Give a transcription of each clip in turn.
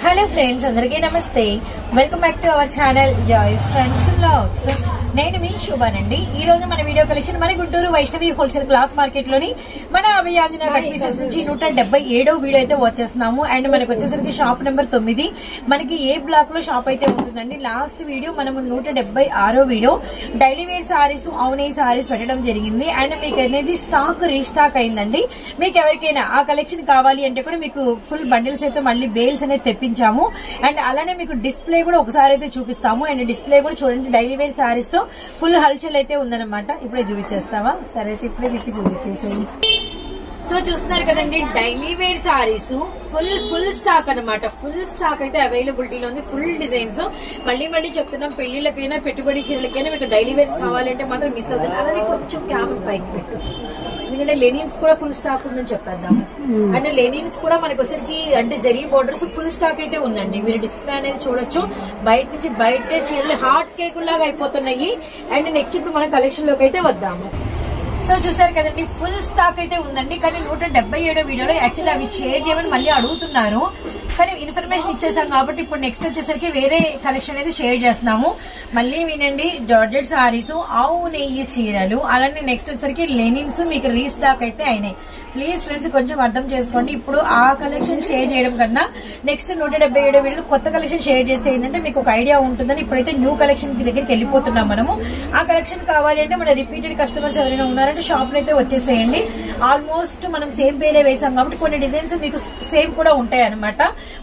Hello friends, అందరికీ నమస్తే. Welcome back to our channel joys friends vlogs. నేను మీ శుభానండి. ఈ రోజు మన వీడియో కలెక్షన్ మన Guntur Vaishnavi wholesale cloth market లోని మన అభియాజన కట్ పీసెస్ నుంచి 177వ వీడియో అయితే వచ్చేస్తున్నాము. అండ్ మనకు వచ్చేసరికి షాప్ నెంబర్ 9 మనకి ఏ బ్లాక్ లో షాప్ అయితే ఉంటుందండి. లాస్ట్ వీడియో మనము 176వ వీడియో డైలీ వేర్ సారీస్ అవునే సారీస్ పెట్టడం జరిగింది. అండ్ మీకు అనేది స్టాక్ రీస్టాక్ అయిందండి. మీకు ఎవరికైనా ఆ కలెక్షన్ కావాలి అంటే కూడా మీకు ఫుల్ బండిల్స్ అయితే మళ్ళీ బేల్స్ అనేది తెప్పించాము. అండ్ అలానే మీకు డిస్ప్లే కూడా ఒకసారి అయితే చూపిస్తాము. అండ్ డిస్ప్లే కూడా చూడండి, డైలీ వేర్ సారీస్ తో ఫుల్ హల్చల్ అయితే ఉందన్నమాట. ఇప్పుడే చూపించేస్తావా? సరే అయితే ఇప్పుడే మీకు చూపించేసాయి. సో చూస్తున్నారు కదండి, daily wear saris full stock అనమాట. ఫుల్ స్టాక్ అయితే అవైలబిలిటీలో ఉంది. Full designs. మళ్ళీ చెప్తున్నాం, పెళ్లిళ్ళకైనా పెట్టుబడి చీరలకైనా మీకు డైలీ వేర్స్ కావాలంటే మాత్రం మిస్ అవుతుంది. అలానే కొంచెం క్యాబిన్ పైకి పెట్టు, ఎందుకంటే లెనిన్స్ కూడా ఫుల్ స్టాక్ ఉందని చెప్పేద్దాము. అంటే లెనిన్స్ కూడా మనకి వచ్చరికి అంటే జరీ బోర్డర్స్ ఫుల్ స్టాక్ అయితే ఉందండి. మీరు డిస్ప్లే అనేది చూడొచ్చు. బయట నుంచి బయటే చీరలు హాట్ కేక్ లాగా అయిపోతున్నాయి. అండ్ నెక్స్ట్ ఇప్పుడు మన కలెక్షన్ లోకి అయితే వద్దాము. సో చూసారు కదండి, ఫుల్ స్టాక్ అయితే ఉందండి. కానీ 177వ వీడియోలో యాక్చువల్లీ అవి షేర్ చేయమని మళ్ళీ అడుగుతున్నారు. కానీ ఇన్ఫర్మేషన్ ఇచ్చేసాం కాబట్టి ఇప్పుడు నెక్స్ట్ వచ్చేసరికి వేరే కలెక్షన్ అనేది షేర్ చేస్తున్నాము. మళ్ళీ వినండి, జార్జెట్ సారీస్, ఆవు నెయ్యి చీరలు, అలానే నెక్స్ట్ వచ్చేసరికి లెనిన్స్ మీకు రీస్టాక్ అయితే అయినాయి. ప్లీజ్ ఫ్రెండ్స్ కొంచెం అర్థం చేసుకోండి. ఇప్పుడు ఆ కలెక్షన్ షేర్ చేయడం కన్నా నెక్స్ట్ 177వ వీడియో కొత్త కలెక్షన్ షేర్ చేస్తే ఏంటంటే మీకు ఒక ఐడియా ఉంటుందని ఇప్పుడైతే న్యూ కలెక్షన్ దగ్గరికి వెళ్ళిపోతున్నాం మనము. ఆ కలెక్షన్ కావాలి అంటే మన రిపీటెడ్ కస్టమర్స్ ఎవరైనా ఉన్నారంటే షాప్ లో అయితే వచ్చేసేయండి. ఆల్మోస్ట్ మనం సేమ్ పేరే వేసాం కాబట్టి కొన్ని డిజైన్స్ మీకు సేమ్ కూడా ఉంటాయి అనమాట.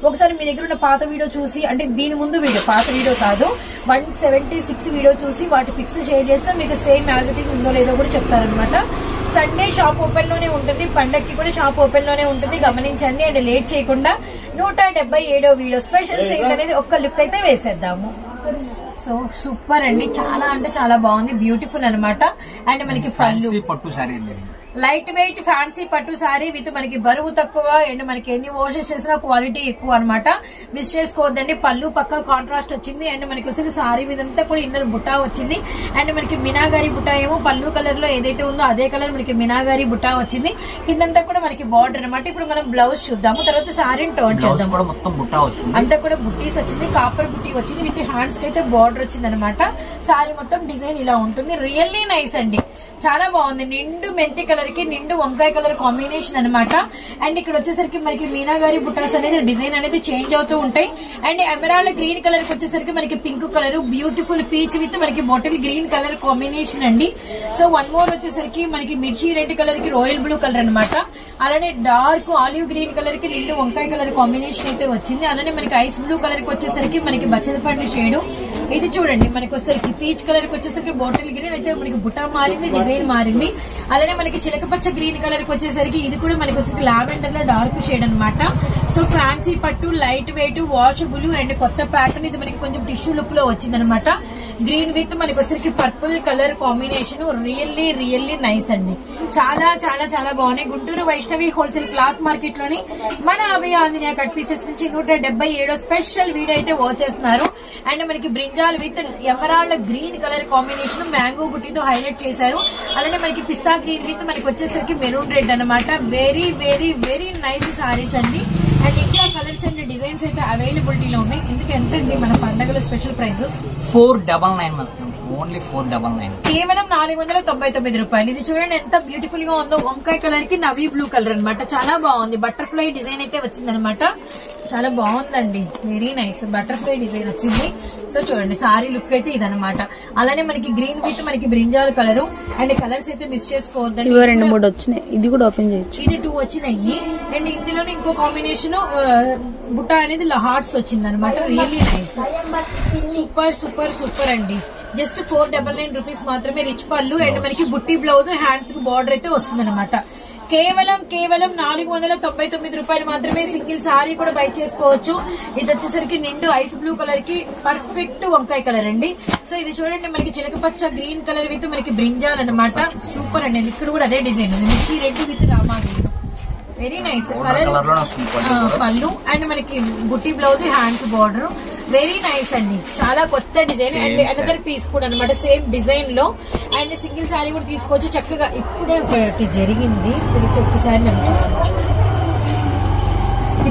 ఒకసారి మీ దగ్గర ఉన్న పాత వీడియో చూసి, అంటే దీని ముందు వీడియో, పాత వీడియో కాదు, 176 వీడియో చూసి వాటి పిక్స్ షేర్ చేస్తే మీకు సేమ్ యాజ్ ఇట్ ఈస్ ఉందో లేదో కూడా చెప్తారనమాట. సండే షాప్ ఓపెన్ లోనే ఉంటుంది, పండక్కి కూడా షాప్ ఓపెన్ లోనే ఉంటుంది, గమనించండి. అండ్ లేట్ చేయకుండా 177వ వీడియో స్పెషల్ సేల్ అనేది ఒక్క లుక్ అయితే వేసేద్దాము. సో సూపర్ అండి, చాలా అంటే చాలా బాగుంది, బ్యూటిఫుల్ అనమాట. అండ్ మనకి పట్టు సారీ, లైట్ వెయిట్ ఫ్యాన్సీ పట్టు సారీ విత్ మనకి బరువు తక్కువ అండ్ మనకి ఎన్ని వాషెస్ చేసినా క్వాలిటీ ఎక్కువ అనమాట. మిస్ చేసుకోవద్దండి. పళ్ళు పక్క కాంట్రాస్ట్ వచ్చింది. అండ్ మనకి వచ్చేసి సారీ మీదంతా కూడా ఇన్నర్ బుట్టా వచ్చింది. అండ్ మనకి మినాగారి బుట్టా ఏమో పళ్ళు కలర్ లో ఏదైతే ఉందో అదే కలర్ మనకి మినాగారి బుట్టా వచ్చింది. కిందంతా కూడా మనకి బార్డర్ అనమాట. ఇప్పుడు మనం బ్లౌజ్ చూద్దాము, తర్వాత సారీని టర్న్ చేద్దాం. అంతా కూడా బుట్టీస్ వచ్చింది, కాపర్ బుట్టి వచ్చింది, విత్ హ్యాండ్స్ కి అయితే బార్డర్ వచ్చింది అనమాట. సారీ మొత్తం డిజైన్ ఇలా ఉంటుంది. రియల్లీ నైస్ అండి, చాలా బాగుంది. నిండు మెంతి కలర్ కి నిండు వంకాయ కలర్ కాంబినేషన్ అనమాట. అండ్ ఇక్కడ వచ్చేసరికి మనకి మీనాగారి బుటాస్ అనేది డిజైన్ అనేది చేంజ్ అవుతూ ఉంటాయి. అండ్ ఎమరాల్డ్ గ్రీన్ కలర్ కి వచ్చేసరికి మనకి pink colour, beautiful peach with మనకి బాటిల్ గ్రీన్ కలర్ కాంబినేషన్ అండి. సో వన్ మోర్ వచ్చేసరికి మనకి మిర్చి రెడ్ కలర్ కి రాయల్ బ్లూ కలర్ అనమాట. అలానే డార్క్ ఆలివ్ గ్రీన్ కలర్ కి నిండు వంకాయ కలర్ కాంబినేషన్ అయితే వచ్చింది. అలానే మనకి ఐస్ బ్లూ కలర్ కి వచ్చేసరికి మనకి బచ్చల పండు షేడ్. ఇది చూడండి, మనకి వచ్చేసరికి పీచ్ కలర్ కి వచ్చేసరికి బాటిల్ గ్రీన్ అయితే మనకి బుటా మారింది, డిజైన్ మారింది. అలానే మనకి చిలకపచ్చ గ్రీన్ కలర్ కి వచ్చేసరికి ఇది కూడా మనకి వచ్చేసరికి లావెండర్ లో డార్క్ షేడ్ అనమాట. సో ఫ్యాన్సీ పట్టు, లైట్ వెయిట్, వాషబుల్ అండ్ కొత్త ప్యాటర్న్. ఇది మనకి కొంచెం టిష్యూ లుక్ లో వచ్చింది అనమాట. గ్రీన్ విత్ మనకి వచ్చేసరికి purple colour combination. Really nice అండి, చాలా చాలా చాలా బాగున్నాయి. Guntur Vaishnavi wholesale cloth market లోని మన అభయ ఆంజనేయ కట్ పీసెస్ నుంచి 177వ స్పెషల్ వీడియో అయితే వచ్చేస్తున్నారు. అండ్ మనకి brinjal with emerald green colour combination mango బుట్టితో హైలైట్ చేశారు. అలానే మనకి పిస్తా గ్రీన్ విత్ మనకి వచ్చేసరికి మెరూన్ రెడ్ అనమాట. వెరీ నైస్ సారీస్ అండి. అండ్ ఇంకా కలర్స్ అండ్ డిజైన్స్ అయితే అవైలబిలిటీలో ఉన్నాయి. ఎందుకు ఎంతండి మన పండుగల స్పెషల్ ప్రైస్ 499, ఓన్లీ 499, కేవలం 499 రూపాయలు. ఇది చూడండి ఎంత బ్యూటిఫుల్ గా ఉందో. వంకాయ కలర్ కి నవీ బ్లూ కలర్ అనమాట, చాలా బాగుంది. బటర్ఫ్లై డిజైన్ అయితే వచ్చింది అనమాట, చాలా బాగుందండి. వెరీ నైస్ బటర్ఫ్లై డిజైన్ వచ్చింది. సో చూడండి సారీ లుక్ అయితే ఇదనమాట. అలానే మనకి గ్రీన్ విత్ మనకి బ్రింజాల్ కలర్. అండ్ కలర్స్ అయితే మిస్ చేసుకోవద్దండి. 2-3 వచ్చినాయి, ఇది కూడా ఓపెన్ చేయొచ్చు. ఇది 2 వచ్చినాయి. అండ్ ఇందులోనే ఇంకో కాంబినేషన్ బుట్టా అనేది హార్ట్స్ వచ్చింది అనమాట. రియల్లీ నైస్, సూపర్ అండి. జస్ట్ 499 రూపీస్ మాత్రమే. రిచ్ పళ్ళు అండ్ మనకి బుట్టి బ్లౌజ్, హ్యాండ్స్ కి బార్డర్ అయితే వస్తుంది అనమాట. కేవలం 499 రూపాయలు మాత్రమే. సింగిల్ సారీ కూడా బై చేసుకోవచ్చు. ఇది వచ్చేసరికి నిండు ఐస్ బ్లూ కలర్ కి పర్ఫెక్ట్ వంకాయ కలర్ అండి. సో ఇది చూడండి, మనకి చిలకపచ్చ గ్రీన్ కలర్ విత్ మనకి బ్రింజాల్ అనమాట. సూపర్ అండి. ఇక్కడ కూడా అదే డిజైన్ ఉంది, మిర్చి red with Rama green. Very nice colour పళ్ళు అండ్ మనకి బుట్టి blouse, hands border. Very nice అండి, చాలా కొత్త డిజైన్. అండ్ అనదర్ పీస్ కూడా అనమాట సేమ్ డిజైన్ లో. అండ్ సింగిల్ శారీ కూడా తీసుకోవచ్చు చక్కగా. ఇప్పుడే ఒకటి జరిగింది, ఒకసారి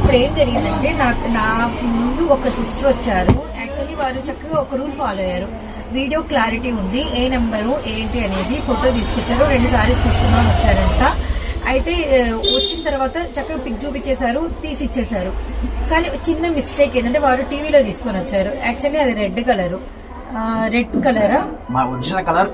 ఇప్పుడు ఏం జరిగిందంటే నా ముందు ఒక సిస్టర్ వచ్చారు. యాక్చువల్లీ వారు చక్కగా ఒక రూల్ ఫాలో అయ్యారు. వీడియో క్లారిటీ ఉంది, ఏ నెంబరు ఏంటి అనేది ఫోటో తీసుకొచ్చారు. 2 సారీస్ తీసుకున్నాను వచ్చారంట. అయితే వచ్చిన తర్వాత చక్కగా పిక్ చూపించేశారు, తీసి ఇచ్చేశారు. కానీ చిన్న మిస్టేక్ ఏంటంటే వారు టీవీలో తీసుకొని వచ్చారు. యాక్చువల్లీ అది red colour original colour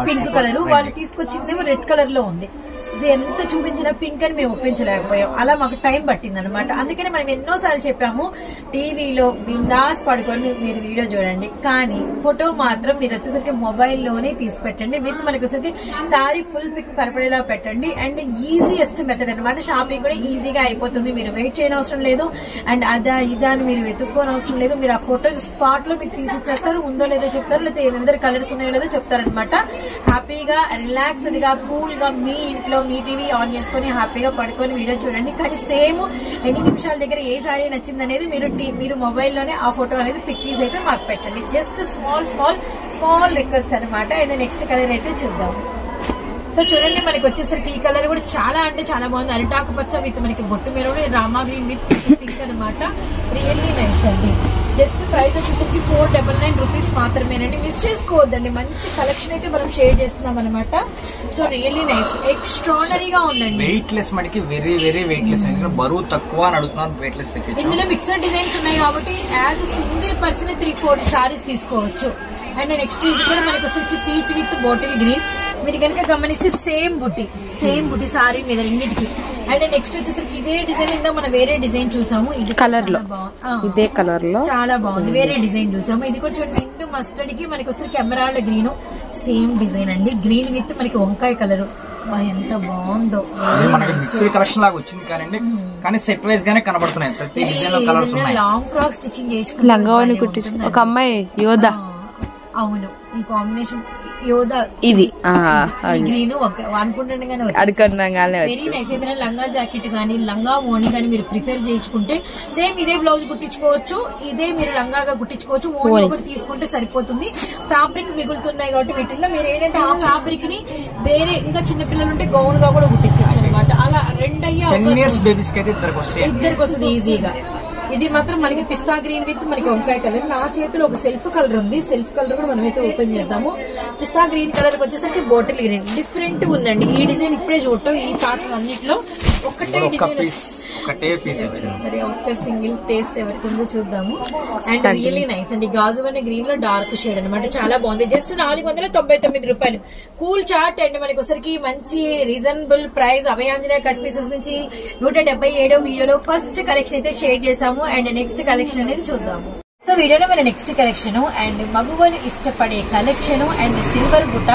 pink colour. వాళ్ళు తీసుకొచ్చిందేమో రెడ్ కలర్ లో ఉంది. ఇది ఎంత చూపించినా పింక్ అని మేము ఒప్పించలేకపోయాం. అలా మాకు టైం పట్టింది అనమాట. అందుకని మనం ఎన్నోసార్లు చెప్పాము, టీవీలో బిందాస్ పడుకొని మీరు వీడియో చూడండి, కానీ ఫోటో మాత్రం మీరు వచ్చేసరికి మొబైల్లోనే తీసి పెట్టండి. విత్ మనకి వచ్చేసరికి సారీ ఫుల్ పిక్ కనపడేలా పెట్టండి. అండ్ ఈజియెస్ట్ మెథడ్ అనమాట. షాపింగ్ కూడా ఈజీగా అయిపోతుంది. మీరు వెయిట్ చేయని అవసరం లేదు. అండ్ ఇదా అని మీరు వెతుక్కోని అవసరం లేదు. మీరు ఆ ఫోటో స్పాట్ లో మీకు తీసి ఇచ్చేస్తారు. ఉందో లేదో చెప్తారు, లేదా ఏదైనా కలర్స్ ఉన్నాయో లేదో చెప్తారనమాట. హ్యాపీగా రిలాక్స్డ్ గా కూల్ గా మీ ఇంట్లో మీ టీవీ ఆన్ చేసుకుని హ్యాపీగా పడుకొని వీడియో చూడండి. కానీ సేమ్ ఎన్ని నిమిషాల దగ్గర ఏ సారీ నచ్చింది అనేది మీరు మొబైల్లోనే ఆ ఫోటో అనేది పిక్టీస్ అయితే మాకు పెట్టండి. జస్ట్ స్మాల్ రిక్వెస్ట్ అనమాట. అండ్ నెక్స్ట్ కలర్ అయితే చూద్దాం. సో చూడండి, మనకి వచ్చేసరికి ఈ కలర్ కూడా చాలా అంటే చాలా బాగుంది. అరిటాకు పచ్చ విత్ మనకి బొట్టు maroon, Rama green with pink అనమాట. రియల్లీ నైస్ అండి. జస్ట్ ప్రైస్ వచ్చేసరికి 499 రూపీస్ మాత్రమేనండి. మిస్ చేసుకోవద్దండి. మంచి కలెక్షన్ అయితే మనం షేర్ చేస్తున్నాం అనమాట. సో రియల్లీ నైస్, ఎక్స్ట్రాడనరీగా ఉందండి. వెయిట్ లెస్ మనకి వెరీ వెయిట్ లెస్. బరువు తక్కువ అని అడుగుతున్నారు, వెయిట్ లెస్. ఇందులో మిక్సర్ డిజైన్స్ ఉన్నాయి కాబట్టి యాజ్ సింగిల్ పర్సన్ 3-4 సారీస్ తీసుకోవచ్చు. అండ్ నెక్స్ట్ ఇది కూడా మనకి వచ్చేసరికి పీచ్ విత్ బాటిల్ గ్రీన్. మీరు కనుక గమనిస్తే సేమ్ బుట్టి సారీ మీద రెండింటికి. అండ్ నెక్స్ట్ వచ్చేసరికి ఇదే డిజైన్ ఇందా మనం వేరే డిజైన్ చూసాము. ఇది కలర్ లో ఇదే కలర్ లో చాలా బాగుంది. వేరే డిజైన్ చూసాము. ఇది కూడా చూడండి, నిండు మస్టర్డ్ కి మనకి వచ్చేసరికి ఎమరాల్డ్ గ్రీన్, సేమ్ డిజైన్ అండి. గ్రీన్ విత్ మనకి వంకాయ కలర్. ఎంత బాగుందో. కలెక్షన్ లాగా వచ్చింది కానీ సెట్ వైజ్ గానే కనబడుతున్నాయి. ప్రతి డిజైన్ లో కలర్స్ ఉన్నాయి. లాంగ్ ఫ్రాక్ స్టిచ్చింగ్ చేసుకుని లంగావని కుట్టించు. ఒక అమ్మాయి యోధ. అవును, ఈ కాంబినేషన్ యోధా ఇది గ్రీన్ అనుకుంటుండగానే వెరీ నైస్. ఏదైనా లంగా జాకెట్ గానీ లంగా ఓణి గానీ మీరు ప్రిఫర్ చేయించుకుంటే సేమ్ ఇదే బ్లౌజ్ కుట్టించుకోవచ్చు. ఇదే మీరు లంగాగా కుట్టించుకోవచ్చు. ఓణి ఒకటి తీసుకుంటే సరిపోతుంది. ఫ్యాబ్రిక్ మిగులుతున్నాయి కాబట్టి వీటిల్లో మీరు ఏంటంటే ఆ ఫ్యాబ్రిక్ ని వేరే ఇంకా చిన్నపిల్లలు ఉంటే గౌన్ గా కూడా కుట్టించవచ్చు అనమాట. అలా 2 ఇద్దరికి వస్తుంది ఈజీగా. ఇది మాత్రం మనకి పిస్తా గ్రీన్ విత్ మనకి వంకాయ కలర్. నా చేతిలో ఒక సెల్ఫ్ కలర్ ఉంది. సెల్ఫ్ కలర్ కూడా మనమైతే ఓపెన్ చేద్దాము. పిస్తా గ్రీన్ కలర్ వచ్చేసరికి బాటిల్ గ్రీన్ డిఫరెంట్ ఉందండి. ఈ డిజైన్ ఇప్పుడే చూడటం. ఈ ప్యాటర్న్ అన్నిట్లో ఒకటే డిజైన్, మరి ఒక్క సింగిల్ టేస్ట్ ఎవరికి ఉందో చూద్దాము. అండ్ రియల్లీ నైస్ అండి. గాజు అనే గ్రీన్ లో డార్క్ షేడ్ అనమాట. చాలా బాగుంది. జస్ట్ 499 రూపాయలు. కూల్ చార్ట్ అండ్ మనకి ఒకసారికి మంచి reasonable price. Abhayanjaneya cut pieces నుంచి 177 వీడియోలో ఫస్ట్ కలెక్షన్ అయితే షేర్ చేసాము. అండ్ నెక్స్ట్ కలెక్షన్ అనేది చూద్దాము. సో వీడియోలో మన నెక్స్ట్ కలెక్షన్ అండ్ మగువలు ఇష్టపడే కలెక్షన్ అండ్ సిల్వర్ బుట్ట.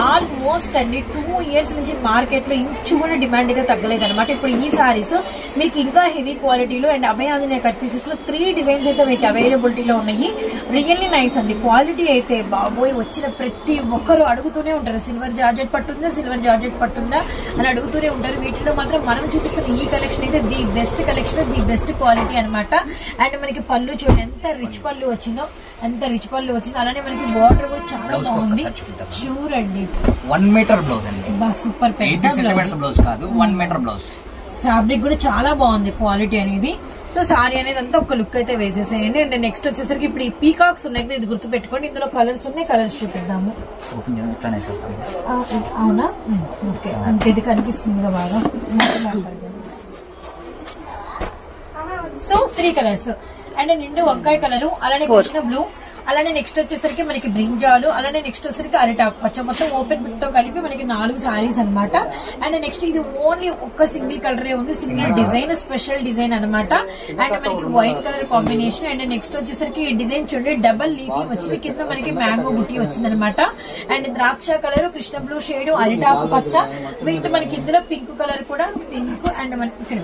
ఆల్మోస్ట్ అండి 2 years నుంచి మార్కెట్ లో ఇంచు కూడా డిమాండ్ అయితే తగ్గలేదన్నమాట. ఇప్పుడు ఈ సారీస్ మీకు ఇంకా హెవీ క్వాలిటీలో అండ్ అభయాంజనేయ కట్ పీసెస్ లో 3 డిజైన్స్ అయితే మీకు అవైలబిలిటీలో ఉన్నాయి. రియల్లీ నైస్ అండి. క్వాలిటీ అయితే బాబోయ్, వచ్చిన ప్రతి ఒక్కరు అడుగుతూనే ఉంటారు సిల్వర్ జార్జెట్ పట్టుందా అని అడుగుతూనే ఉంటారు. వీటిలో మాత్రం మనం చూపిస్తున్న ఈ కలెక్షన్ అయితే the best collection, the best quality అనమాట. అండ్ మనకి పళ్ళు చూడండి ఎంత రిచ్ పళ్ళు వచ్చిందో. అలానే మనకి బార్డర్ కూడా చాలా బాగుంది. షూర్ అండి 1 మీటర్ బ్లౌజ్ అండి. సూపర్. 80 సెంటీమీటర్స్ బ్లౌజ్ కాదు, 1 మీటర్ బ్లౌజ్. ఫ్యాబ్రిక్ కూడా చాలా బాగుంది క్వాలిటీ అనేది. సో సారీ అనేది అంతా ఒక లుక్ అయితే వేసేసేయండి. అండ్ నెక్స్ట్ వచ్చేసరికి ఇప్పుడు ఈ పీకాక్స్ ఉన్నాయి కదా, ఇది గుర్తు పెట్టుకోండి. ఇందులో కలర్స్ ఉన్నాయి, కలర్స్ చూపిద్దాము. అవునా, ఓకే. ఇది కనిపిస్తుంది బాగా. సో 3 కలర్స్ అండ్ నిండు వంకాయ కలరు, అలానే కృష్ణ బ్లూ, అలానే నెక్స్ట్ వచ్చేసరికి మనకి బ్రింజాలు, అలానే నెక్స్ట్ వచ్చేసరికి అరిటాకు పచ్చ. మొత్తం ఓపెన్ బుక్ తో కలిపి మనకి 4 సారీస్ అనమాట. అండ్ నెక్స్ట్ ఇది ఓన్లీ ఒక్క సింగిల్ కలరే ఉంది. సింగిల్ డిజైన్, స్పెషల్ డిజైన్ అనమాట. అండ్ మనకి white colour combination. And next వచ్చేసరికి ఈ డిజైన్ చూడండి, డబల్ లీఫీ వచ్చింది. కింద మనకి మ్యాంగో బుట్టి వచ్చింది అనమాట. అండ్ ద్రాక్ష కలర్, కృష్ణ బ్లూ షేడ్, అరిటాకు పచ్చ విత్ మనకి ఇందులో పింక్ కలర్ కూడా పింక్. అండ్ మనకి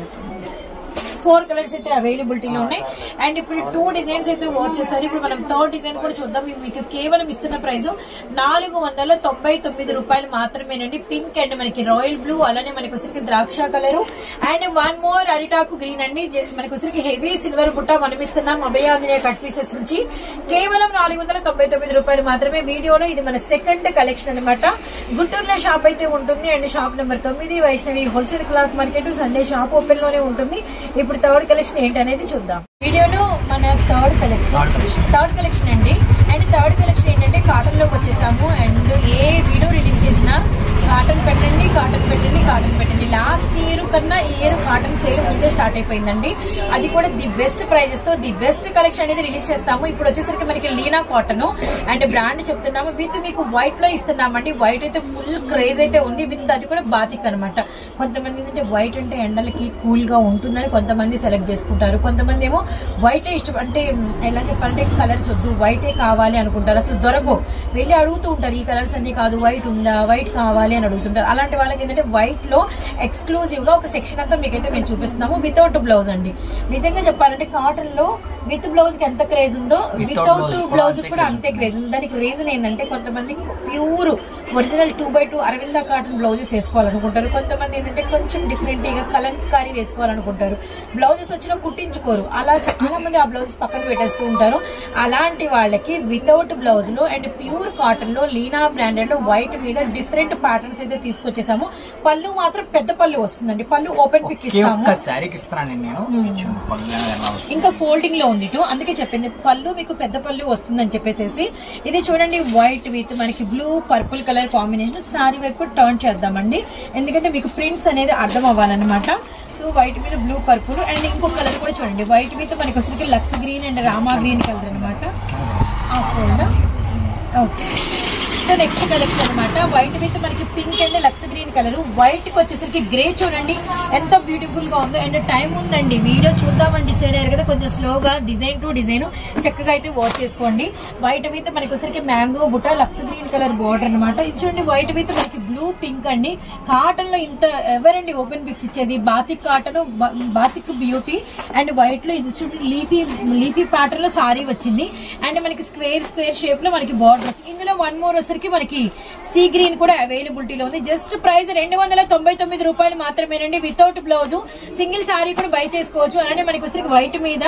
4 కలర్స్ అయితే అవైలబిలిటీలో ఉన్నాయి. అండ్ ఇప్పుడు 2 డిజైన్స్ అయితే వచ్చేసారు. ఇప్పుడు మనం 3rd డిజైన్ కూడా చూద్దాం. మీకు కేవలం ఇస్తున్న ప్రైస్ 499 రూపాయలు మాత్రమేనండి. పింక్ అండ్ మనకి రాయల్ బ్లూ, అలానే మనకి వచ్చరికి ద్రాక్ష కలర్ అండ్ 1 మోర్ అరిటాకు గ్రీన్ అండి. మనకి వచ్చరికి హెవీ సిల్వర్ బుట్ట మనం ఇస్తున్నాం అభయాంజనేయ కట్ పీసెస్ నుంచి. కేవలం 499 రూపాయలు మాత్రమే. వీడియోలో ఇది మన సెకండ్ కలెక్షన్ అనమాట. గుంటూరులో షాప్ అయితే ఉంటుంది. And shop number 9 Vaishnavi wholesale cloth market. Sunday shop open లోనే ఉంటుంది. ఇప్పుడు ఇప్పుడు థర్డ్ కలెక్షన్ ఏంటి అనేది చూద్దాం. వీడియోలో మన థర్డ్ కలెక్షన్ అండి. అండ్ థర్డ్ కలెక్షన్ ఏంటంటే కాటన్ లోకి వచ్చేసాము. అండ్ ఏ వీడియో రిలీజ్ చేసినా కాటన్ పెట్టండి. లాస్ట్ ఇయర్ కన్నా ఈ ఇయర్ కాటన్ సేల్ ముందే స్టార్ట్ అయిపోయిందండి. అది కూడా ది బెస్ట్ ప్రైజెస్ తో ది బెస్ట్ కలెక్షన్ అనేది రిలీజ్ చేస్తాము. ఇప్పుడు వచ్చేసరికి మనకి లీనా కాటన్ అండ్ బ్రాండ్ చెప్తున్నాము. విత్ మీకు వైట్ లో ఇస్తున్నామండి. వైట్ అయితే ఫుల్ క్రేజ్ అయితే ఉంది. విత్ అది కూడా బాతిక్ అనమాట. కొంతమంది ఏంటంటే వైట్ అంటే ఎండలకి కూల్ గా ఉంటుందని కొంతమంది సెలెక్ట్ చేసుకుంటారు. కొంతమంది ఏమో వైటే ఇష్టం, అంటే ఎలా చెప్పాలంటే కలర్స్ వద్దు వైటే కావాలి అనుకుంటారు. అసలు దొరకవు, వెళ్ళి అడుగుతూ ఉంటారు. ఈ కలర్స్ అన్ని కాదు, వైట్ ఉందా, వైట్ కావాలి అని అడుగుతుంటారు. అలాంటి వాళ్ళకి ఏంటంటే వైట్ లో ఎక్స్క్లూజివ్ గా ఒక సెక్షన్ అంతా మీకైతే మేము చూపిస్తున్నాము. వితౌట్ బ్లౌజ్ అండి. నిజంగా చెప్పాలంటే కాటన్ లో విత్ బ్లౌజ్ కి ఎంత క్రేజ్ ఉందో వితౌట్ బ్లౌజ్ కూడా అంతే క్రేజ్ ఉంది. దానికి రీజన్ ఏంటంటే కొంతమంది pure original 2x2 Aravinda cotton blouses వేసుకోవాలనుకుంటారు. కొంతమంది ఏంటంటే కొంచెం డిఫరెంట్ గా కలంకారీ వేసుకోవాలనుకుంటారు. బ్లౌజెస్ వచ్చినా కుట్టించుకోరు. అలా చాలా మంది ఆ బ్లౌజెస్ పక్కన పెట్టేస్తూ ఉంటారు. అలాంటి వాళ్ళకి వితౌట్ బ్లౌజ్ లో అండ్ ప్యూర్ కాటన్ లో లీనా బ్రాండెడ్ లో వైట్ మీద డిఫరెంట్ ప్యాటర్న్స్ అయితే తీసుకొచ్చేసాము. పళ్ళు మాత్రం పెద్ద పళ్ళు వస్తుందండి. పళ్ళు ఓపెన్ పిక్ ఇస్తాము. ఇంకా ఫోల్డింగ్ లో ఉంది, అందుకే చెప్పింది పళ్ళు మీకు పెద్ద పళ్ళు వస్తుందని చెప్పేసి. ఇది చూడండి వైట్ విత్ మనకి blue purple colour combination. Sari వైపు టర్న్ చేద్దామండి, ఎందుకంటే మీకు ప్రింట్స్ అనేది అర్థం అవ్వాలన్నమాట. సో వైట్ మీద బ్లూ పర్పుల్ అండ్ ఇంకొక కలర్ కూడా చూడండి. వైట్ మీద మనకి వచ్చేసరికి lux green and Rama green colour అనమాట. ఓకే, సో నెక్స్ట్ కలెక్షన్ అనమాట. వైట్ విత్ మనకి pink and lux green colour. White కి వచ్చేసరికి గ్రే చూడండి ఎంత బ్యూటిఫుల్ గా ఉందో. అండ్ టైం ఉందండి, వీడియో చూద్దామని డిసైడ్ అయ్యారు కదా, కొంచెం స్లోగా డిజైన్ టు డిజైన్ చక్కగా అయితే వాచ్ చేసుకోండి. వైట్ విత్ మనకి వచ్చేసరికి మ్యాంగో బుట్ట లక్స్ గ్రీన్ కలర్ బోర్డర్ అనమాట. ఇది చూడండి వైట్ విత్ మనకి బ్లూ పింక్ అండి. కాటన్ లో ఇంత ఎవరండి ఓపెన్ పిక్స్ ఇచ్చేది. Batik cotton, batik beauty. And white లో ఇది చూడండి లీఫీ ప్యాటర్న్ లో సారీ వచ్చింది. అండ్ మనకి స్క్వేర్ షేప్ లో మనకి బార్డర్ వచ్చింది. ఇందులో వన్ మోర్ వచ్చరికి మనకి సీ గ్రీన్ కూడా అవైలబిలిటీలో ఉంది. జస్ట్ ప్రైస్ 299 రూపాయలు మాత్రమేనండి. వితౌట్ బ్లౌజ్ సింగిల్ సారీ కూడా బై చేసుకోవచ్చు. అలానే మనకి వచ్చరికి వైట్ మీద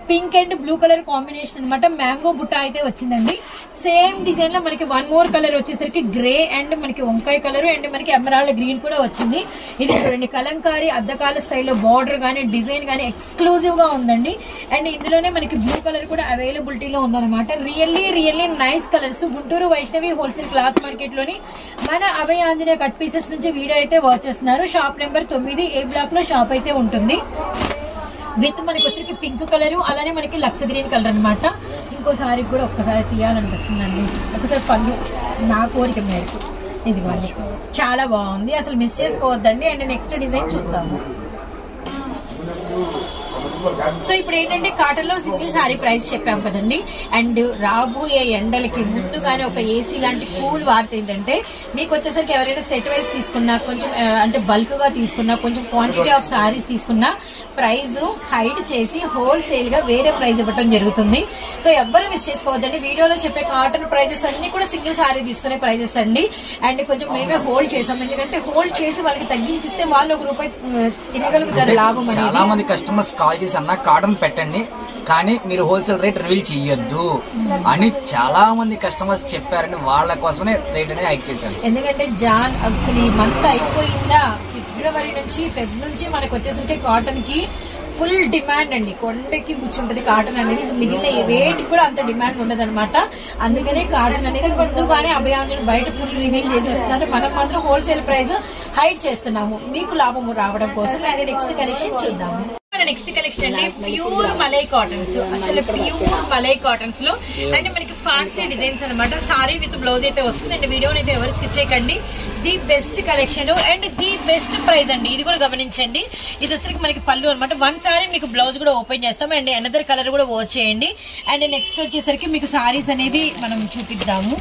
pink and blue colour combination అనమాట. మ్యాంగో బుట్ట అయితే వచ్చిందండి. సేమ్ డిజైన్ లో మనకి వన్ మోర్ కలర్ వచ్చేసరికి గ్రే అండ్ మనకి వంకాయ కలర్ అండ్ మనకి ఎమరాల్డ్ గ్రీన్ కూడా వచ్చింది. ఇది చూడండి కలంకారీ అద్దకాల స్టైల్లో బార్డర్ గానీ డిజైన్ గానీ ఎక్స్క్లూజివ్ గా ఉందండి. అండ్ ఇందులోనే మనకి బ్లూ కలర్ కూడా అవైలబిలిటీలో ఉందన్నమాట. Really nice colours. Guntur Vaishnavi wholesale cloth market లోని మన అభయ ఆంజనేయ కట్ పీసెస్ నుంచి వీడియో అయితే వాచ్ చేస్తున్నారు. షాప్ నెంబర్ 9 ఏ బ్లాక్ లో షాప్ అయితే ఉంటుంది. విత్ మనకి వచ్చరికి పింక్ కలర్ అలానే మనకి లక్స్ గ్రీన్ కలర్ అనమాట. ఇంకోసారి కూడా ఒక్కసారి తీయాలనిపిస్తుందండి. ఒకసారి పళ్ళు నా కోరిక మేరకు ఇదిగోండి, చాలా బాగుంది, అసలు మిస్ చేసుకోవద్దండి. అండ్ నెక్స్ట్ డిజైన్ చూద్దాము. సో ఇప్పుడు ఏంటంటే కాటన్ లో సింగిల్ సారీ ప్రైస్ చెప్పాం కదండి. అండ్ రాబోయే ఎండలకి ముందుగానే ఒక ఏసీ లాంటి కూల్ వార్త ఏంటంటే మీకు వచ్చేసరికి ఎవరైనా సెట్ వైజ్ తీసుకున్నా, కొంచెం అంటే బల్క్ గా తీసుకున్నా, కొంచెం క్వాంటిటీ ఆఫ్ సారీస్ తీసుకున్నా ప్రైస్ హైడ్ చేసి హోల్సేల్ గా వేరే ప్రైస్ ఇవ్వడం జరుగుతుంది. సో ఎవ్వరు మిస్ చేసుకోవద్దండి. వీడియోలో చెప్పే కాటన్ ప్రైజెస్ అన్ని కూడా సింగిల్ సారీ తీసుకునే ప్రైజెస్ అండి. అండ్ కొంచెం మేమే హోల్డ్ చేసాం, ఎందుకంటే హోల్డ్ చేసి వాళ్ళకి తగ్గించిస్తే వాళ్ళు ₹1 తినగలుగుతారు లాభం అనేది. చాలా మంది కస్టమర్స్ కాల్ చేసి అన్న కాటన్ పెట్టండి కానీ మీరు హోల్సేల్ రేట్ రివీల్ చేయొద్దు అని చాలా మంది కస్టమర్స్ చెప్పారని వాళ్ళ కోసమే రేట్ అనేది హైక్ చేశారు. ఎందుకంటే అసలు ఈ మంత్ అయిపోయిందా, ఫిబ్రవరి నుంచి ఫెబ్ నుంచి మనకు వచ్చేసరికి కాటన్ కి ఫుల్ డిమాండ్ అండి. కొండకి కూర్చుంటది కాటన్ అనేది. మిగిలిన వేటికి కూడా అంత డిమాండ్ ఉండదు అనమాట. అందుకనే కాటన్ అనేది ముందుగానే అభయాంజలి బయట ఫుల్ రివీల్ చేసేస్తున్నారు. మనం మాత్రం హోల్సేల్ ప్రైస్ హైడ్ చేస్తున్నాము మీకు లాభం రావడం కోసం. అండ్ నెక్స్ట్ కలెక్షన్ చూద్దాము. నెక్స్ట్ కలెక్షన్ అండి ప్యూర్ మలై కాటన్స్. అసలు ప్యూర్ మలై కాటన్స్ లో అంటే మనకి ఫ్యాన్సీ డిజైన్స్ అనమాట. సారీ విత్ బ్లౌజ్ అయితే వస్తుంది. అండ్ వీడియోని అయితే ఎవరు స్కిప్ చేయకండి. The best collection and the best price అండి. ఇది కూడా గమనించండి. ఇది వచ్చరికి మనకి పళ్ళు అనమాట. వన్ సారీ మీకు బ్లౌజ్ కూడా ఓపెన్ చేస్తాం. అండ్ అనదర్ కలర్ కూడా వాచ్ చేయండి. అండ్ నెక్స్ట్ వచ్చేసరికి మీకు సారీస్ అనేది మనం చూపిద్దాము.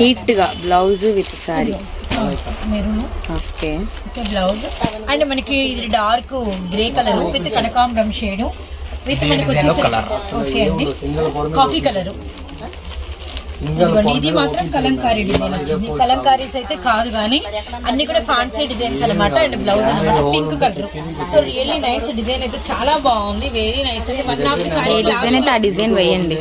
నీట్ గా blouse with sorry maroon okay blouse. And మనకి ఇది డార్క్ గ్రే కలర్ విత్ కనకాంబరం షేడ్ విత్ మనకి వచ్చేసరికి ఓకే అండి కాఫీ కలర్. ఇదిగోండి, ఇది మాత్రం కలంకారీ డిజైన్ వచ్చింది. కలంకారీస్ అయితే కాదు గానీ అన్ని కూడా ఫ్యాన్సీ డిజైన్స్ అనమాట. అండ్ బ్లౌజ్ అనమాట pink colour. So really nice design అయితే చాలా బాగుంది, వెరీ నైస్ అండి. వన్ ఆఫ్ ది సారీ ఆ డిజైన్ వేయండి.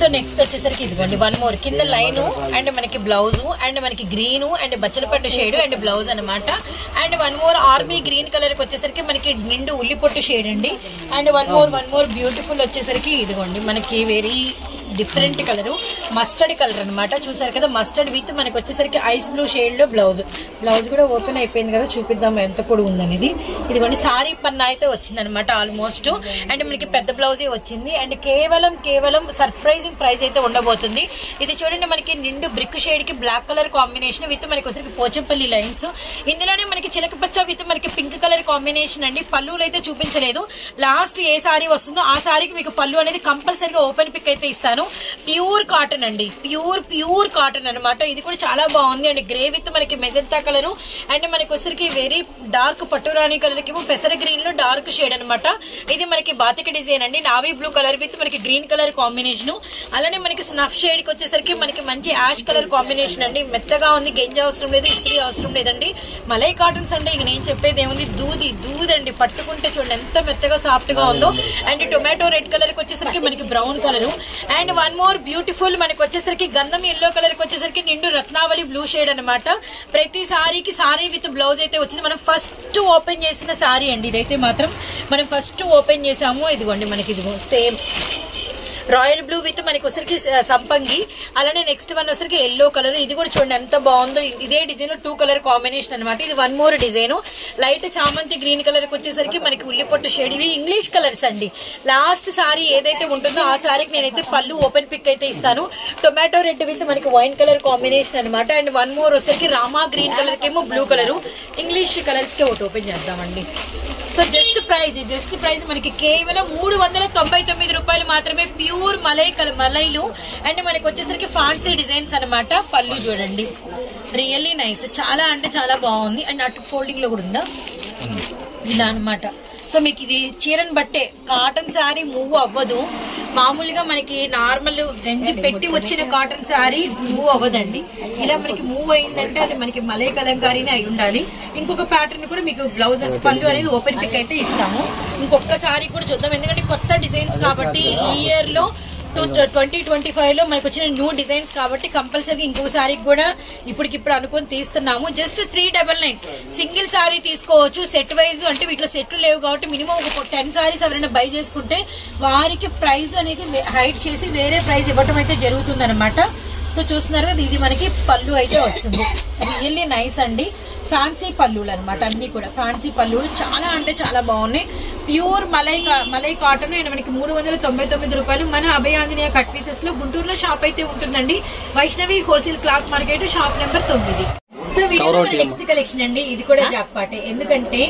సో నెక్స్ట్ వచ్చేసరికి ఇదిగోండి, వన్ మోర్ కింద లైన్ అండ్ మనకి బ్లౌజ్ అండ్ మనకి గ్రీన్ అండ్ బచ్చలపట్టు షేడ్ అండ్ బ్లౌజ్ అనమాట. And one more army green colour కి వచ్చేసరికి మనకి నిండు ఉల్లిపొట్టు షేడ్ అండి. అండ్ వన్ మోర్ బ్యూటిఫుల్ వచ్చేసరికి ఇదిగోండి మనకి very different colour mustard colour అనమాట. చూసారు కదా, మస్టర్డ్ విత్ మనకి వచ్చేసరికి ఐస్ బ్లూ షేడ్ లో బ్లౌజ్ కూడా ఓపెన్ అయిపోయింది కదా, చూపిద్దాం ఎంత పొడి ఉందనేది. ఇదిగోండి సారీ పన్నా అయితే వచ్చింది అనమాట ఆల్మోస్ట్. అండ్ మనకి పెద్ద బ్లౌజే వచ్చింది. అండ్ కేవలం సర్ప్రైజింగ్ ప్రైస్ అయితే ఉండబోతుంది. ఇది చూడండి, మనకి నిండు బ్రిక్ షేడ్ కి బ్లాక్ కలర్ కాంబినేషన్ విత్ మనకి వచ్చేసరికి పోచంపల్లి లైన్స్. ఇందులోనే మనకి చిలకపచ్చ విత్ మనకి పింక్ కలర్ కాంబినేషన్ అండి. పళ్ళులు అయితే చూపించలేదు. లాస్ట్ ఏ సారీ వస్తుందో ఆ సారీకి మీకు పళ్ళు అనేది కంపల్సరీగా ఓపెన్ పిక్ అయితే ఇస్తాను. ప్యూర్ కాటన్ అండి, ప్యూర్ కాటన్ అనమాట. ఇది కూడా చాలా బాగుంది. అండ్ గ్రే విత్ మనకి మెజంతా కలర్ అండ్ మనకి వచ్చరికి వెరీ డార్క్ పట్టురాణి కలర్ కి పెసర గ్రీన్ లో డార్క్ షేడ్ అనమాట. ఇది మనకి బాతిక డిజైన్ అండి. నావీ బ్లూ కలర్ విత్ మనకి గ్రీన్ కలర్ కాంబినేషన్. అలానే మనకి స్నఫ్ షేడ్ కి వచ్చేసరికి మనకి మంచి యాష్ కలర్ కాంబినేషన్ అండి. మెత్తగా ఉంది, గెంజ అవసరం లేదు, ఇస్త్రీ అవసరం లేదండి. మలై కాటన్స్ అంటే ఇక నేను చెప్పేది ఏముంది, దూదండి. పట్టుకుంటే చూడండి ఎంత మెత్తగా సాఫ్ట్ గా ఉందో. అండ్ టొమాటో రెడ్ కలర్ కి వచ్చేసరికి మనకి brown colour. And one more beautiful మనకి వచ్చేసరికి గంధం ఎల్లో కలర్ కి వచ్చేసరికి నిండు రత్నావళి బ్లూ షేడ్ అనమాట. ప్రతి సారీకి సారీ విత్ బ్లౌజ్ అయితే వచ్చింది. మనం ఫస్ట్ ఓపెన్ చేసిన సారీ అండి ఇదైతే మాత్రం. మనం ఫస్ట్ ఓపెన్ చేసాము. ఇదిగోండి మనకి ఇదిగో సేమ్ రాయల్ బ్లూ విత్ మనకి వచ్చరికి సంపంగి. అలానే నెక్స్ట్ వన్ వచ్చరికి ఎల్లో కలర్. ఇది కూడా చూడండి ఎంత బాగుందో. ఇదే డిజైన్ లో 2 కలర్ కాంబినేషన్ అనమాట. ఇది వన్ మోర్ డిజైన్ లైట్ చామంతి గ్రీన్ కలర్ కి వచ్చేసరికి మనకి ఉల్లిపొట్టు షేడ్. ఇవి ఇంగ్లీష్ కలర్స్ అండి. లాస్ట్ సారీ ఏదైతే ఉంటుందో ఆ సారీకి నేనైతే పళ్ళు ఓపెన్ పిక్ అయితే ఇస్తాను. టొమాటో రెడ్ విత్ మనకి వైన్ కలర్ కాంబినేషన్ అనమాట. అండ్ వన్ మోర్ వచ్చరికి రామా గ్రీన్ కలర్ కేమో బ్లూ కలర్. ఇంగ్లీష్ కలర్స్ కి ఒకటి ఓపెన్ చేద్దామండి. సో జస్ట్ ప్రైజ్ మనకి కేవలం 399 రూపాయలు మాత్రమే. ప్యూర్ మలైలు అండ్ మనకి వచ్చేసరికి ఫ్యాన్సీ డిజైన్స్ అనమాట. పళ్ళు చూడండి రియల్లీ నైస్, చాలా అంటే చాలా బాగుంది. అండ్ అటు ఫోల్డింగ్ లో కూడా ఉందా ఇలా అనమాట. సో మీకు ఇది చీరను బట్టే కాటన్ శారీ మూవ్ అవ్వదు. మామూలుగా మనకి నార్మల్ గంజి పెట్టి వచ్చిన కాటన్ శారీ మూవ్ అవ్వదండి. ఇలా మనకి మూవ్ అయిందంటే అది మనకి మలై కలంకారీనే అయి ఉండాలి. ఇంకొక ప్యాటర్న్ కూడా మీకు బ్లౌజ్ పళ్ళు అనేది ఓపెన్ పిక్ అయితే ఇస్తాము. ఇంకొక సారీ కూడా చూద్దాం, ఎందుకంటే కొత్త డిజైన్స్ కాబట్టి ఈ ఇయర్ లో 2025 లో మనకు వచ్చిన న్యూ డిజైన్స్ కాబట్టి కంపల్సరీ ఇంకొక సారీకి కూడా ఇప్పటికిప్పుడు అనుకుని తీస్తున్నాము. జస్ట్ 399 సింగిల్ సారీ తీసుకోవచ్చు. సెట్ వైజ్ అంటే వీటిలో సెట్లు లేవు కాబట్టి మినిమం ఒక 10 సారీస్ ఎవరైనా బై చేసుకుంటే వారికి ప్రైస్ అనేది హైట్ చేసి వేరే ప్రైస్ ఇవ్వటం అయితే జరుగుతుంది అనమాట. సో చూస్తున్నారు కదా, ఇది మనకి పళ్ళు అయితే వస్తుంది. రియల్లీ నైస్ అండి. ఫ్యాన్సీ పళ్ళులు అనమాట. అన్ని కూడా ఫ్యాన్సీ పళ్ళులు చాలా అంటే చాలా బాగున్నాయి. ప్యూర్ మలై కాటన్ అండ్ మనకి 399 రూపాయలు. మన అభయాంజనేయ కట్ పీసెస్ లో గుంటూరులో షాప్ అయితే ఉంటుందండి. Vaishnavi wholesale cloth market, shop number 9. So video next collection అండి. ఇది కూడా జాక్పాటే, ఎందుకంటే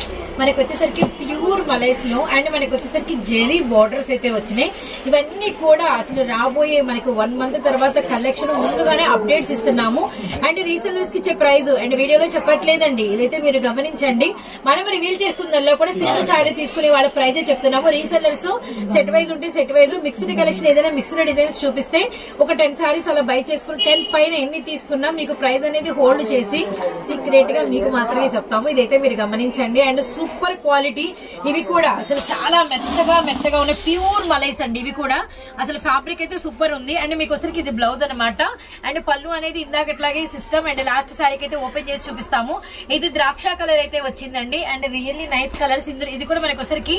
మనకి వచ్చేసరికి ప్యూర్ మలైస్ లో అండ్ మనకి వచ్చేసరికి జెరీ బార్డర్స్ అయితే వచ్చినాయి. ఇవన్నీ కూడా అసలు రాబోయే మనకి 1 మంత్ తర్వాత కలెక్షన్ ముందుగానే అప్డేట్స్ ఇస్తున్నాము. అండ్ రీసెల్లర్స్ కి ఇచ్చే ప్రైస్ అండ్ వీడియోలో చెప్పట్లేదండి, ఇదైతే మీరు గమనించండి. మనం రివీల్ చేస్తుందల్లా కూడా సింగిల్ సారీ తీసుకునే వాళ్ళ ప్రైజే చెప్తున్నాము. రీసెల్లర్స్ సెట్ వైజ్ ఉంటే సెట్ వైజ్, మిక్స్డ్ కలెక్షన్ ఏదైనా మిక్స్డ్ డిజైన్స్ చూపిస్తే ఒక 10 సారీస్ అలా బై చేసుకుని 10 పైన ఎన్ని తీసుకున్నా మీకు ప్రైస్ అనేది హోల్డ్ చేసి సీక్రెట్ గా మీకు మాత్రమే చెప్తాము. ఇదైతే మీరు గమనించండి. And super quality. ఇవి కూడా అసలు చాలా మెత్తగా ఉన్నాయి. ప్యూర్ మలైస్ అండి. ఇవి కూడా అసలు ఫ్యాబ్రిక్ అయితే సూపర్ ఉంది. అండ్ మీకు వచ్చరికి ఇది బ్లౌజ్ అనమాట. అండ్ పళ్ళు అనేది ఇందాకట్లాగే సిస్టమ్. అండ్ లాస్ట్ సారీకి అయితే ఓపెన్ చేసి చూపిస్తాము. ఇది ద్రాక్ష కలర్ అయితే వచ్చిందండి. And really nice colours. ఇది కూడా మనకి వచ్చరికి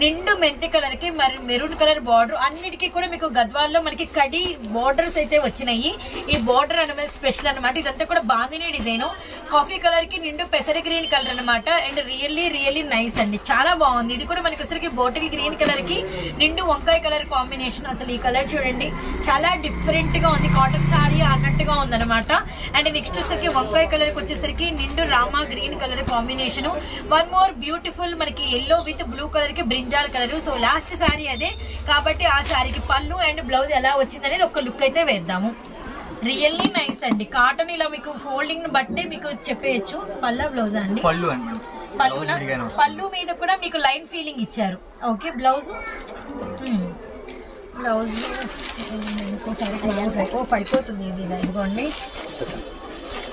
నిండు మెంతి కలర్ కి మెరూన్ కలర్ బార్డర్. అన్నిటికీ కూడా మీకు గద్వాల్లో మనకి కడి బార్డర్స్ అయితే వచ్చినాయి. ఈ బార్డర్ అనేది స్పెషల్ అనమాట. ఇదంతా కూడా బాందిని డిజైన్. కాఫీ కలర్ కి నిండు పెసర గ్రీన్ కలర్ అనమాట. అండ్ రియల్లీ నైస్ అండి, చాలా బాగుంది. ఇది కూడా మనకి వచ్చరికి బోటిల్ గ్రీన్ కలర్ కి నిండు వంకాయ కలర్ కాంబినేషన్. అసలు ఈ కలర్ చూడండి చాలా డిఫరెంట్ గా ఉంది. కాటన్ సారీ అన్నట్టుగా ఉందన్నమాట. అండ్ నెక్స్ట్ వచ్చరికి వంకాయ కలర్ కి వచ్చేసరికి నిండు Rama green colour combination. One more beautiful మనకి ఎల్లో విత్ బ్లూ కలర్ కి brinjal colour. So last sorry అదే కాబట్టి ఆ సారీకి పళ్ళు అండ్ బ్లౌజ్ ఎలా వచ్చిందనేది ఒక లుక్ అయితే వేద్దాము. రియల్లీ నైస్ అండి. కాటన్ ఇలా మీకు ఫోల్డింగ్ ను బట్టే మీకు చెప్పేయచ్చు. పళ్ళ బ్లౌజ్ అండి, పళ్ళు మీద కూడా మీకు లైన్ ఫీలింగ్ ఇచ్చారు. ఓకే, బ్లౌజ్ బ్లౌజ్ పడిపోతుంది ఇది. ఇదిగోండి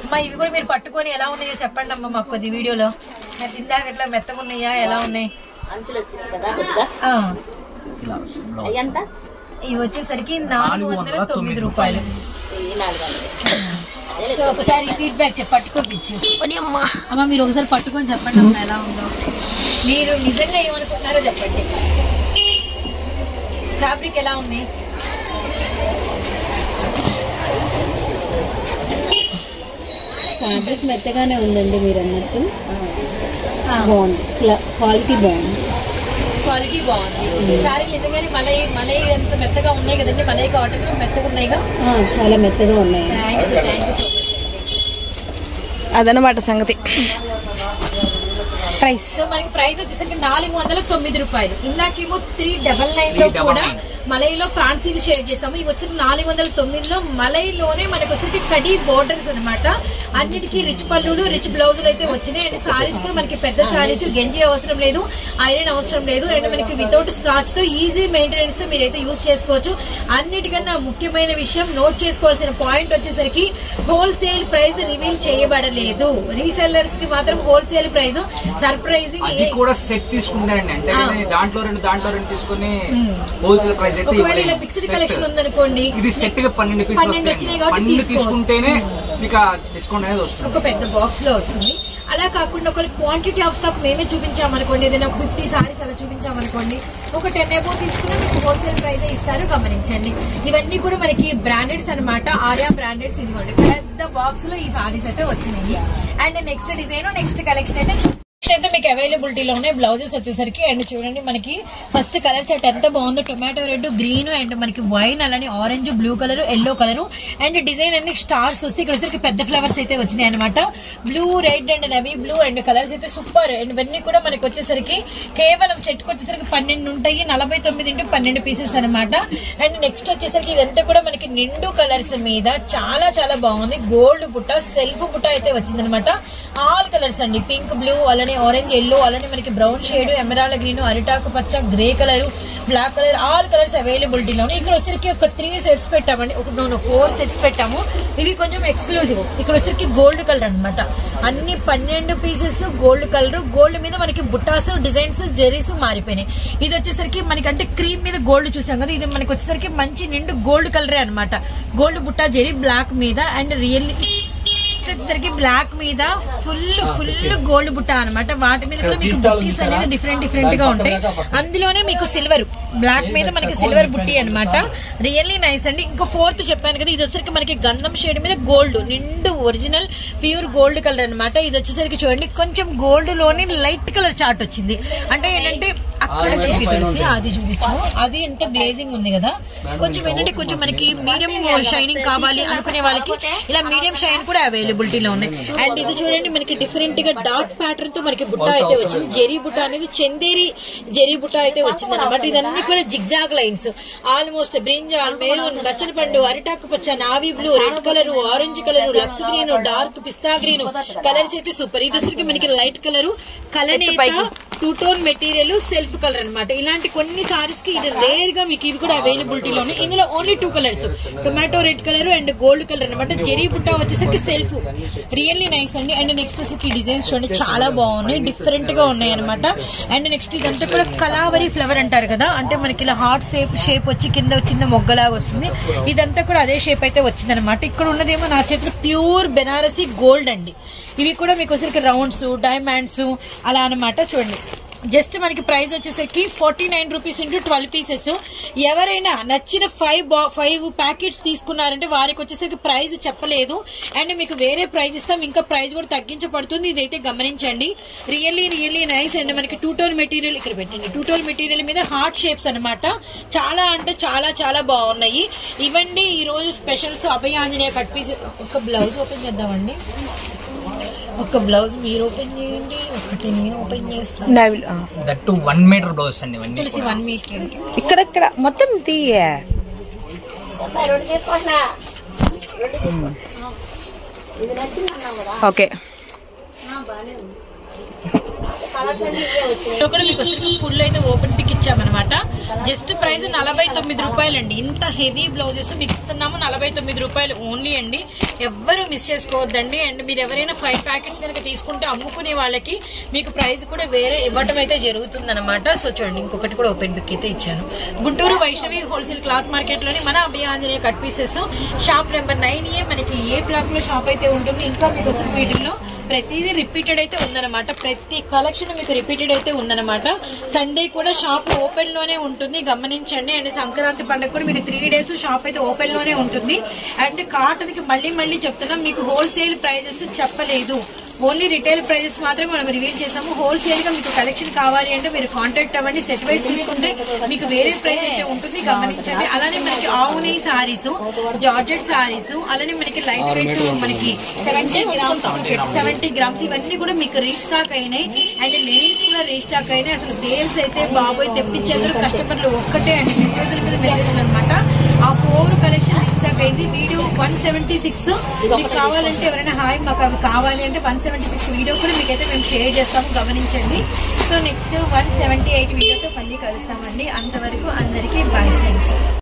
అమ్మా, ఇవి కూడా మీరు పట్టుకొని ఎలా ఉన్నాయో చెప్పండి అమ్మ మాకు కొద్ది వీడియోలో. ఇందాక ఇట్లా మెత్తగా ఉన్నాయా, ఎలా ఉన్నాయి? ఇవి వచ్చేసరికి 409 రూపాయలు. సో ఒకసారి ఫీడ్బ్యాక్ పట్టుకోపించు అమ్మ. మీరు ఒకసారి పట్టుకొని చెప్పండి అమ్మ ఎలా ఉందో. మీరు నిజంగా ఏమనుకుంటున్నారో చెప్పండి. ఫ్యాబ్రిక్ ఎలా ఉంది? ఫ్యాబ్రిక్ మెత్తగానే ఉందండి మీరు అన్నట్టు. బాగుంది, క్వాలిటీ బాగుంది. క్వాలిటీ బాగుంది. సారీ నిజంగానే మలై ఎంత మెత్తగా ఉన్నాయి కదండి. మలై కాటన్ మెత్తగా ఉన్నాయిగా, చాలా మెత్తగా ఉన్నాయి. Thank you so much. అదనమాట సంగతి. ప్రైస్ సో మనకి ప్రైస్ వచ్చేసరికి 409 రూపాయలు. ఇందాకేమో 399 లో కూడా మలైలో ఫ్యాన్సీ షేర్ చేస్తాము. ఇవి వచ్చి 409లో మలైలోనే మనకు వచ్చేసరికి కడీ బోర్డర్స్ అనమాట. అన్నిటికీ రిచ్ పళ్ళులు, రిచ్ బ్లౌజులు అయితే వచ్చినాయి. అండ్ సారీస్ కూడా మనకి పెద్ద సారీస్, గంజి అవసరం లేదు, ఐరన్ అవసరం లేదు. అండ్ మనకి వితౌట్ స్టార్చ్ తో ఈజీ మెయింటెనెన్స్ తో మీరైతే యూజ్ చేసుకోవచ్చు. అన్నిటికన్నా ముఖ్యమైన విషయం నోట్ చేసుకోవాల్సిన పాయింట్ వచ్చేసరికి హోల్సేల్ ప్రైస్ రివీల్ చేయబడలేదు. రీసెల్లర్స్ కి మాత్రం హోల్సేల్ ప్రైస్ సర్ప్రైజింగ్. అది కూడా సెట్ తీసుకుంటారండి. అంటే దాంట్లో రెండు తీసుకుని హోల్సేల్ ప్రైస్ అయితే ఒకవేళ ఇలా ఫిక్స్డ్ కలెక్షన్ ఉందనుకోండి, ఇది సెట్ గా 12 పీసులు వచ్చినాయి కాబట్టి 12 తీసుకుంటేనే మీకు డిస్కౌంట్ అనేది వస్తుంది. ఒక పెద్ద బాక్స్ లో వస్తుంది. అలా కాకుండా ఒక క్వాంటిటీ ఆఫ్ స్టాక్ మేమే చూపించామనుకోండి, ఏదైనా ఒక 50 సారీస్ అలా చూపించామనుకోండి, ఒక 10 అబో తీసుకున్నా మీకు హోల్సేల్ ప్రైస్ ఇస్తారు. గమనించండి, ఇవన్నీ కూడా మనకి బ్రాండెడ్స్ అనమాట. ఆర్యా బ్రాండెడ్స్. ఇదిగోండి పెద్ద బాక్స్ లో ఈ సారీస్ అయితే వచ్చినాయి. And next design, next collection అయితే మీకు అవైలబిలిటీలో ఉన్నాయి. బ్లౌజెస్ వచ్చేసరికి అండ్ చూడండి మనకి ఫస్ట్ కలర్ చార్ట్ ఎంత బాగుందో. టొమాటో రెడ్, గ్రీన్ అండ్ మనకి వైన్, అలానే orange, blue colour, yellow colour and design అన్ని స్టార్స్ వస్తే ఇక్కడ వచ్చేసరికి పెద్ద ఫ్లవర్స్ అయితే వచ్చినాయి అనమాట. Blue, red and navy blue and colours అయితే సూపర్. అండ్ ఇవన్నీ కూడా మనకి వచ్చేసరికి కేవలం సెట్ కి వచ్చేసరికి 12 ఉంటాయి. 49x12 పీసెస్ అనమాట. అండ్ నెక్స్ట్ వచ్చేసరికి ఇదంతా కూడా మనకి నిండు కలర్స్ మీద చాలా చాలా బాగుంది. గోల్డ్ బుట్ట, సెల్ఫ్ బుట్ట అయితే వచ్చిందనమాట. ఆల్ కలర్స్ అండి, పింక్, బ్లూ, అలానే ఆరెంజ్, ఎల్లో, అలానే మనకి బ్రౌన్ షేడ్, ఎమరాల్డ్ గ్రీన్, అరిటాకు పచ్చ, grey colour, black colour, all colours అవైలబిలిటీలో. ఇక్కడ వచ్చరికి ఒక 3 సెట్స్ పెట్టామండి. 4 సెట్స్ పెట్టాము. ఇవి కొంచెం ఎక్స్క్లూజివ్. ఇక్కడ వచ్చరికి గోల్డ్ కలర్ అనమాట. అన్ని 12 పీసెస్ గోల్డ్ కలర్. గోల్డ్ మీద మనకి బుట్టాస్, డిజైన్స్, జెరీస్ మారిపోయినాయి. ఇది వచ్చేసరికి మనకి అంటే క్రీమ్ మీద గోల్డ్ చూసాం కదా, ఇది మనకి వచ్చేసరికి మంచి నిండు గోల్డ్ కలరే అనమాట. గోల్డ్ బుట్టా జెరీ బ్లాక్ మీద అండ్ రియల్లీ వచ్చేసరికి బ్లాక్ మీద ఫుల్ గోల్డ్ బుట్ట అనమాట. వాటి మీద కూడా మీకు బుట్టీస్ అనేది డిఫరెంట్ గా ఉంటాయి. అందులోనే మీకు సిల్వర్, బ్లాక్ మీద మనకి సిల్వర్ బుట్టి అనమాట. రియల్లీ నైస్ అండి. ఇంకా 4th చెప్పాను కదా, ఇది వచ్చేసరికి మనకి గంధం షేడ్ మీద గోల్డ్, నిండు ఒరిజినల్ ప్యూర్ గోల్డ్ కలర్ అనమాట. ఇది వచ్చేసరికి చూడండి కొంచెం గోల్డ్ లోని లైట్ కలర్ చార్ట్ వచ్చింది. అంటే ఏంటంటే అక్కడ చూపించి అది చూపించు, అది ఎంత గ్లేజింగ్ ఉంది కదా. కొంచెం ఏంటంటే కొంచెం మనకి మీడియం షైనింగ్ కావాలి అనుకునే వాళ్ళకి ఇలా మీడియం షైన్ కూడా అవైలబిలిటీలో ఉన్నాయి. అండ్ ఇది చూడండి మనకి డిఫరెంట్ గా డాట్ ప్యాటర్న్ తో మనకి బుట్ట అయితే వచ్చింది. జెరీ బుట్ట అనేది చందేరి జెరీ బుట్ట అయితే వచ్చింది అనమాట. ఇదన్నీ కూడా zigzag lines, almost brinjal, maroon, బచ్చని పండు, అరిటాకు పచ్చ, navy blue, red colour, orange colour, లక్స్ green, dark pista green colours అయితే సూపర్. ఇది వచ్చరికి మనకి లైట్ కలర్, కలనేత, 2 టోన్ మెటీరియల్, సెల్ఫ్ కలర్ అనమాట. ఇలాంటి కొన్ని సారీస్ కి ఇది రేర్ గా మీకు ఇవి కూడా అవైలబిలిటీలో ఉన్నాయి. ఇందులో only 2 colours, tomato red colour and gold colour అనమాట. జెరీ బుట్ట వచ్చేసరికి సెల్ఫ్, రియల్లీ నైస్ అండి. అండ్ నెక్స్ట్ వచ్చేసి డిజైన్స్ చూడండి చాలా బాగున్నాయి, డిఫరెంట్ గా ఉన్నాయి అనమాట. అండ్ నెక్స్ట్ ఇదంతా కూడా కలావరి ఫ్లవర్ అంటారు కదా, అంటే మనకి ఇలా హార్ట్ షేప్ వచ్చి కింద చిన్న మొగ్గలాగా వస్తుంది. ఇదంతా కూడా అదే షేప్ అయితే వచ్చింది అనమాట. ఇక్కడ ఉన్నదేమో నా చేతిలో ప్యూర్ బెనారసీ గోల్డ్ అండి. ఇవి కూడా మీకు వచ్చేసరికి రౌండ్స్, డైమండ్స్ అలా అనమాట. చూడండి జస్ట్ మనకి ప్రైస్ వచ్చేసరికి 49 రూపీస్ ఇంటూ 12 పీసెస్. ఎవరైనా నచ్చిన 5 ప్యాకెట్స్ తీసుకున్నారంటే వారికి వచ్చేసరికి ప్రైస్ చెప్పలేదు. అండ్ మీకు వేరే ప్రైస్ ఇస్తాం, ఇంకా ప్రైస్ కూడా తగ్గించబడుతుంది. ఇదైతే గమనించండి. Really nice. అండ్ మనకి 2 టోన్ మెటీరియల్ ఇక్కడ పెట్టండి. 2 టోన్ మెటీరియల్ మీద హార్ట్ షేప్స్ అనమాట. చాలా అంటే చాలా బాగున్నాయి. ఇవండి ఈ రోజు స్పెషల్స్. అభయ ఆంజనేయ కట్ పీస్. ఒక బ్లౌజ్ ఓపెన్ చేద్దామండి. ఒక బ్లౌజ్ మీరు ఓపెన్ చేయండి, ఒకటి నేను ఓపెన్ చేస్తాను. దట్ 1 మీటర్ బ్లౌజ్ అండి. తులసి 1 మీటర్. ఇక్కడ మొత్తం తీయ ఓకే. కూడా మీకు ఫుల్ అయితే ఓపెన్ పిక్ ఇచ్చామన్నమాట. జస్ట్ ప్రైస్ 49 రూపాయలండి. ఇంత హెవీ బ్లౌజెస్ మీకు ఇస్తున్నాము 49 రూపాయలు ఓన్లీ అండి. ఎవ్వరు మిస్ చేసుకోవద్దండి. అండ్ మీరు ఎవరైనా 5 ప్యాకెట్స్ కనుక తీసుకుంటే అమ్ముకునే వాళ్ళకి మీకు ప్రైస్ కూడా వేరే ఇవ్వటం అయితే జరుగుతుంది అనమాట. సో చూడండి, ఇంకొకటి కూడా ఓపెన్ పిక్ అయితే ఇచ్చాను. Guntur Vaishnavi wholesale cloth market లోని మన Abhaya Anjaneya cut pieces shop number 9A మనకి ఏ బ్లాక్ లో షాప్ అయితే ఉంటుంది. ఇంకా మీకు అసలు వీటిల్లో ప్రతిదీ రిపీటెడ్ అయితే ఉందన్నమాట. ప్రతి కలెక్షన్ మీకు రిపీటెడ్ అయితే ఉందన్నమాట. సండే కూడా షాప్ ఓపెన్ లోనే ఉంటుంది, గమనించండి. అండ్ సంక్రాంతి పండుగ కూడా మీకు 3 days షాప్ అయితే ఓపెన్ లోనే ఉంటుంది. అండ్ కాటన్ కి మళ్ళీ చెప్తున్నాం, మీకు హోల్సేల్ ప్రైజెస్ చెప్పలేదు, ఓన్లీ రిటైల్ ప్రైజెస్ మాత్రమే మనం రివీల్ చేసాము. హోల్సేల్ గా మీకు కలెక్షన్ కావాలి అంటే మీరు కాంటాక్ట్ అవ్వండి. సెట్ వైజ్ తీసుకుంటే మీకు వేరే ప్రైస్ అయితే ఉంటుంది, గమనించండి. అలానే మనకి ఆవునై సారీస్, జార్జెట్ సారీస్, అలానే మనకి లైట్ వెయిట్ మనకి 70 గ్రామ్స్ ఇవన్నీ కూడా మీకు రీస్టాక్ అయినాయి. అండ్ లెనిన్స్ కూడా రీస్టాక్ అయినాయి. అసలు సేల్స్ అయితే బాబోయ్ తెప్పించేందుకు కస్టమర్లు ఒక్కటే అండి, మెసేజ్ల మీద మెసేజ్లు అనమాట. ఆ 4 కలెక్షన్ రీస్టాక్ అయింది. వీడియో 176 మీకు కావాలంటే ఎవరైనా హాయ్ మాకు అవి కావాలి అంటే 176 వీడియో కూడా మీకైతే మేము షేర్ చేస్తాము, గమనించండి. సో నెక్స్ట్ 178 వీడియోతో మళ్ళీ కలుస్తామండి. అంతవరకు అందరికీ బై ఫ్రెండ్స్.